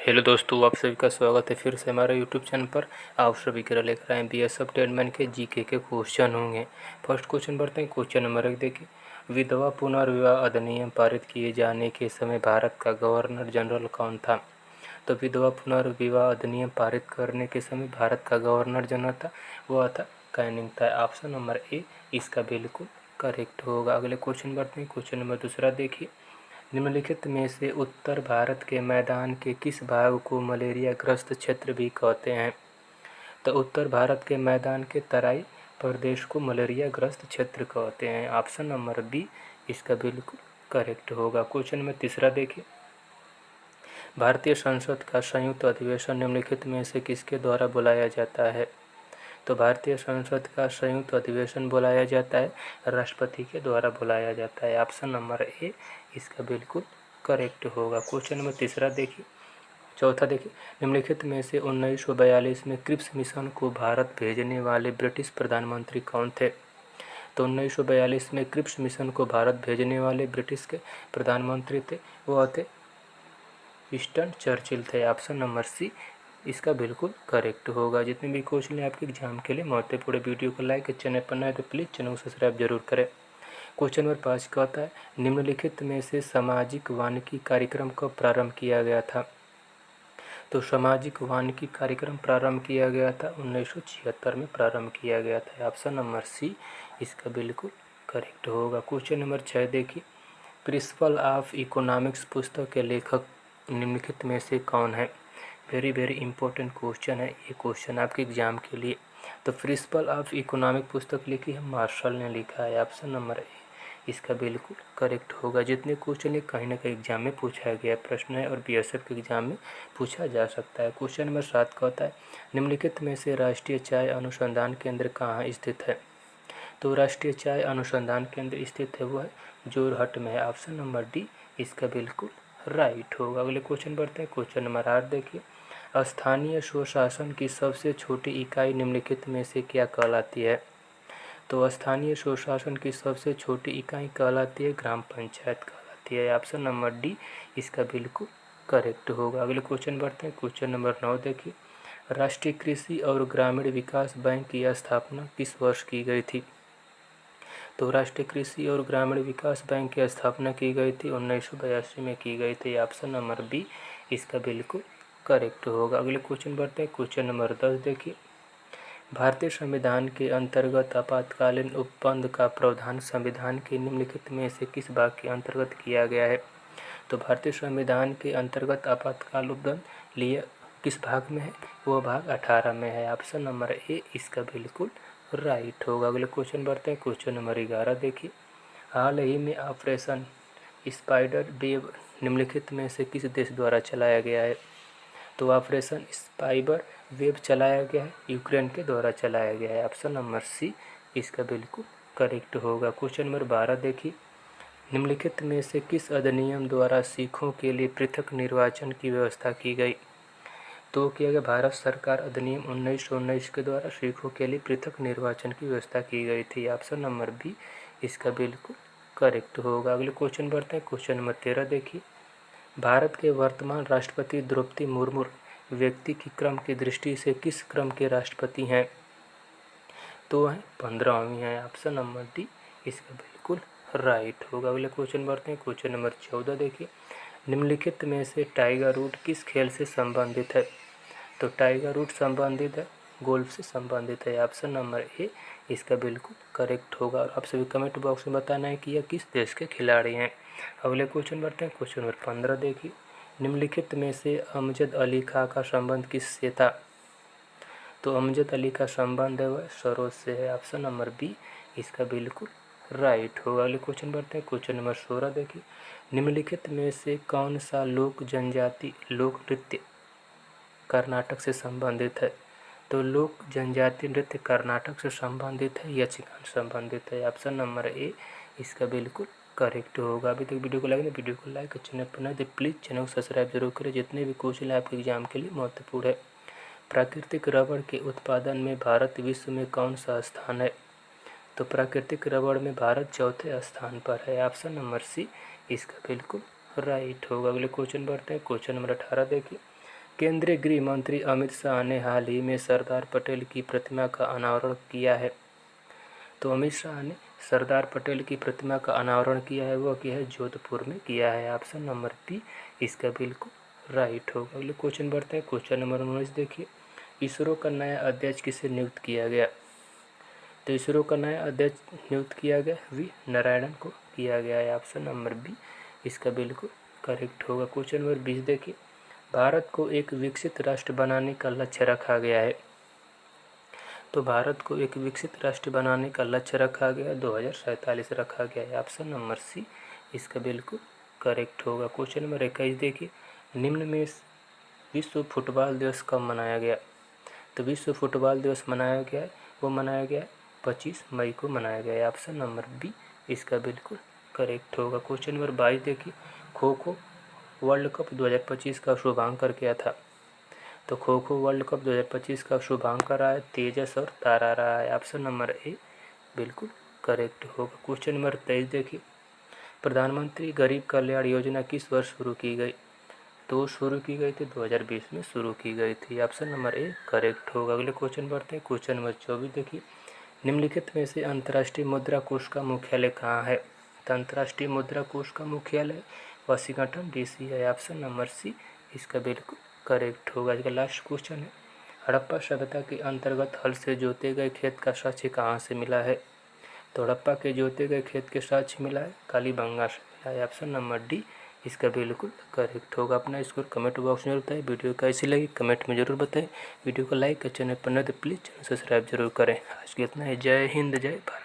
Hello दोस्तों, आप सभी का स्वागत है फिर से हमारे यूट्यूब चैनल पर। आप सभी के लिए लेकर आए BSF टेटमैन के जीके के क्वेश्चन होंगे। फर्स्ट क्वेश्चन बढ़ते हैं। क्वेश्चन नंबर 1 देखिए, विधवा पुनर्विवाह अधिनियम पारित किए जाने के समय भारत का गवर्नर जनरल कौन था? तो विधवा पुनर्विवाह अधिनियम पारित करने के समय भारत का गवर्नर जनरल था, वह था कैनिंग था। ऑप्शन नंबर ए इसका बिल्कुल करेक्ट होगा। अगले क्वेश्चन बढ़ते हैं। क्वेश्चन नंबर 2 देखिए, निम्नलिखित में से उत्तर भारत के मैदान के किस भाग को मलेरिया ग्रस्त क्षेत्र भी कहते हैं? तो उत्तर भारत के मैदान के तराई प्रदेश को मलेरिया ग्रस्त क्षेत्र कहते हैं। ऑप्शन नंबर बी इसका बिल्कुल करेक्ट होगा। क्वेश्चन नंबर 3 देखिए, भारतीय संसद का संयुक्त अधिवेशन निम्नलिखित में से किसके द्वारा बुलाया जाता है? तो भारतीय संसद का संयुक्त अधिवेशन बुलाया जाता है राष्ट्रपति के द्वारा बुलाया जाता है। ऑप्शन नंबर ए इसका बिल्कुल करेक्ट होगा। क्वेश्चन नंबर 3 देखिए, 4 देखिए, निम्नलिखित में से 1942 में क्रिप्स मिशन को भारत भेजने वाले ब्रिटिश प्रधानमंत्री कौन थे? तो 1942 में क्रिप्स मिशन को भारत भेजने वाले ब्रिटिश के प्रधानमंत्री थे, वह थे विंस्टन चर्चिल थे। ऑप्शन नंबर सी इसका बिल्कुल करेक्ट होगा। जितने भी क्वेश्चन हैं आपके एग्जाम के लिए महत्वपूर्ण, वीडियो को लाइक, चैनल पर नए तो प्लीज़ चैनल को सब्सक्राइब जरूर करें। क्वेश्चन नंबर 5 कहता है, निम्नलिखित में से सामाजिक वानिकी कार्यक्रम कब प्रारंभ किया गया था? तो सामाजिक वानिकी कार्यक्रम प्रारंभ किया गया था 1976 में प्रारंभ किया गया था। ऑप्शन नंबर सी इसका बिल्कुल करेक्ट होगा। क्वेश्चन नंबर 6 देखिए, प्रिंसिपल ऑफ इकोनॉमिक्स पुस्तक के लेखक निम्नलिखित में से कौन है? वेरी वेरी इंपॉर्टेंट क्वेश्चन है ये क्वेश्चन आपके एग्जाम के लिए। तो प्रिंसिपल ऑफ इकोनॉमिक पुस्तक लिखी है मार्शल ने लिखा है। ऑप्शन नंबर ए इसका बिल्कुल करेक्ट होगा। जितने क्वेश्चन है कहीं ना कहीं एग्जाम में पूछा गया प्रश्न है और BSF के एग्जाम में पूछा जा सकता है। क्वेश्चन नंबर 7 कहता है, निम्नलिखित में से राष्ट्रीय चाय अनुसंधान केंद्र कहाँ स्थित है? तो राष्ट्रीय चाय अनुसंधान केंद्र स्थित है वो है जोरहट में है। ऑप्शन नंबर डी इसका बिल्कुल राइट होगा। अगले क्वेश्चन बढ़ते हैं। क्वेश्चन नंबर 8 देखिए, स्थानीय स्वशासन की सबसे छोटी इकाई निम्नलिखित में से क्या कहलाती है? तो स्थानीय स्वशासन की सबसे छोटी इकाई कहलाती है ग्राम पंचायत कहलाती है। ऑप्शन नंबर डी इसका बिल्कुल करेक्ट होगा। अगले क्वेश्चन बढ़ते हैं। क्वेश्चन नंबर 9 देखिए, राष्ट्रीय कृषि और ग्रामीण विकास बैंक की स्थापना किस वर्ष की गई थी? तो राष्ट्रीय कृषि और ग्रामीण विकास बैंक की स्थापना की गई थी 1982 में की गई थी। ऑप्शन नंबर बी इसका बिल्कुल करेक्ट होगा। अगले क्वेश्चन बढ़ते हैं। क्वेश्चन नंबर 10 देखिए, भारतीय संविधान के अंतर्गत आपातकालीन उपबंध का प्रावधान संविधान के निम्नलिखित में से किस भाग के अंतर्गत किया गया है? तो भारतीय संविधान के अंतर्गत आपातकाल उपबंध लिए किस भाग में है? वो भाग 18 में है। ऑप्शन नंबर ए इसका बिल्कुल राइट होगा। अगले क्वेश्चन बढ़ते हैं। क्वेश्चन नंबर 11 देखिए, हाल ही में ऑपरेशन स्पाइडर वेब निम्नलिखित में से किस देश द्वारा चलाया गया है? तो ऑपरेशन स्पाइडर वेब चलाया गया है यूक्रेन के द्वारा चलाया गया है। ऑप्शन नंबर सी इसका बिल्कुल करेक्ट होगा। क्वेश्चन नंबर 12 देखिए, निम्नलिखित में से किस अधिनियम द्वारा सिखों के लिए पृथक निर्वाचन की व्यवस्था की गई? तो किया गया भारत सरकार अधिनियम 1919 के द्वारा सिखों के लिए पृथक निर्वाचन की व्यवस्था की गई थी। ऑप्शन नंबर बी इसका बिल्कुल करेक्ट होगा। अगले क्वेश्चन बढ़ते हैं। क्वेश्चन नंबर 13 देखिए, भारत के वर्तमान राष्ट्रपति द्रौपदी मुर्मू व्यक्ति की क्रम की दृष्टि से किस क्रम के राष्ट्रपति हैं? तो है 15वीं है। ऑप्शन नंबर डी इसका बिल्कुल राइट होगा। अगले क्वेश्चन बढ़ते हैं। क्वेश्चन नंबर 14 देखिए, निम्नलिखित में से टाइगर वुड किस खेल से संबंधित है? तो टाइगर वुड संबंधित है गोल्फ से संबंधित है। ऑप्शन नंबर ए इसका बिल्कुल करेक्ट होगा। और आप सभी कमेंट बॉक्स में बताना है कि यह किस देश के खिलाड़ी हैं। अगले क्वेश्चन बढ़ते हैं। क्वेश्चन नंबर 15 देखिए, निम्नलिखित में से अमजद अली खां का संबंध किससे था? तो अमजद अली का संबंध है वह सरोज से है। ऑप्शन नंबर बी इसका बिल्कुल राइट होगा। अगले क्वेश्चन बढ़ते हैं। क्वेश्चन नंबर 16 देखिए, निम्नलिखित में से कौन सा लोक जनजाति लोक नृत्य कर्नाटक से संबंधित है? तो लोक जनजाति नृत्य कर्नाटक से संबंधित है, यक्षगान संबंधित है। ऑप्शन नंबर ए इसका बिल्कुल करेक्ट होगा। अभी तक वीडियो को लाइक वीडियो को लाइक चैनल पर नए तो प्लीज़ चैनल को सब्सक्राइब जरूर करें। जितने भी क्वेश्चन आपके एग्जाम के लिए महत्वपूर्ण है। प्राकृतिक रबड़ के उत्पादन में भारत विश्व में कौन सा स्थान है? तो प्राकृतिक रबड़ में भारत चौथे स्थान पर है। ऑप्शन नंबर सी इसका बिल्कुल राइट होगा। अगले क्वेश्चन बढ़ते हैं। क्वेश्चन नंबर 18 देखिए, केंद्रीय गृह मंत्री अमित शाह ने हाल ही में सरदार पटेल की प्रतिमा का अनावरण किया है। तो अमित शाह ने सरदार पटेल की प्रतिमा का अनावरण किया है, वो किया है जोधपुर में किया है। ऑप्शन नंबर बी इसका बिल्कुल राइट होगा। अगले क्वेश्चन बढ़ते हैं। क्वेश्चन नंबर 19 देखिए, इसरो का नया अध्यक्ष किसे नियुक्त किया गया। तो इसरो का नया अध्यक्ष नियुक्त किया गया वी नारायणन को किया गया है। ऑप्शन नंबर बी इसका बिल्कुल करेक्ट होगा। क्वेश्चन नंबर 20 देखिए, भारत को एक विकसित राष्ट्र बनाने का लक्ष्य रखा गया है। तो भारत को एक विकसित राष्ट्र बनाने का लक्ष्य रखा गया 2047 रखा गया है। ऑप्शन नंबर सी इसका बिल्कुल करेक्ट होगा। क्वेश्चन नंबर 21 देखिए, निम्न में विश्व फुटबॉल दिवस कब मनाया गया। तो विश्व फुटबॉल दिवस मनाया गया है, वो मनाया गया 25 मई को मनाया गया है। ऑप्शन नंबर बी इसका बिल्कुल करेक्ट होगा। क्वेश्चन नंबर 22 देखिए, खो खो वर्ल्ड कप 2025 का शुभारंभ क्या था। तो खो खो वर्ल्ड कप 2025 का शुभारंभ रहा है तेजस और तारा रहा है। ऑप्शन नंबर ए बिल्कुल करेक्ट होगा। क्वेश्चन नंबर 23 देखिए, प्रधानमंत्री गरीब कल्याण योजना किस वर्ष शुरू की गई। तो शुरू की गई थी 2020 में शुरू की गई थी। ऑप्शन नंबर ए करेक्ट होगा। अगले क्वेश्चन बढ़ते हैं। क्वेश्चन नंबर 24 देखिए, निम्नलिखित में से अंतर्राष्ट्रीय मुद्रा कोष का मुख्यालय कहाँ है। तो अंतर्राष्ट्रीय मुद्रा कोष का मुख्यालय वाशिंगटन डीसी है। ऑप्शन नंबर सी इसका बिल्कुल करेक्ट होगा। इसका लास्ट क्वेश्चन है, हड़प्पा सभ्यता के अंतर्गत हल से जोते गए खेत का साक्ष्य कहाँ से मिला है। तो हड़प्पा के जोते गए खेत के साक्ष्य मिला है कालीबंगा से मिला है। ऑप्शन नंबर डी इसका बिल्कुल करेक्ट होगा। अपना स्कोर कमेंट बॉक्स में बताएं। वीडियो कैसी लगी कमेंट में जरूर बताएं। वीडियो को लाइक और चैनल पर न तो प्लीज़ चैनल सब्सक्राइब जरूर करें। आज के इतना ही। जय हिंद जय भारत।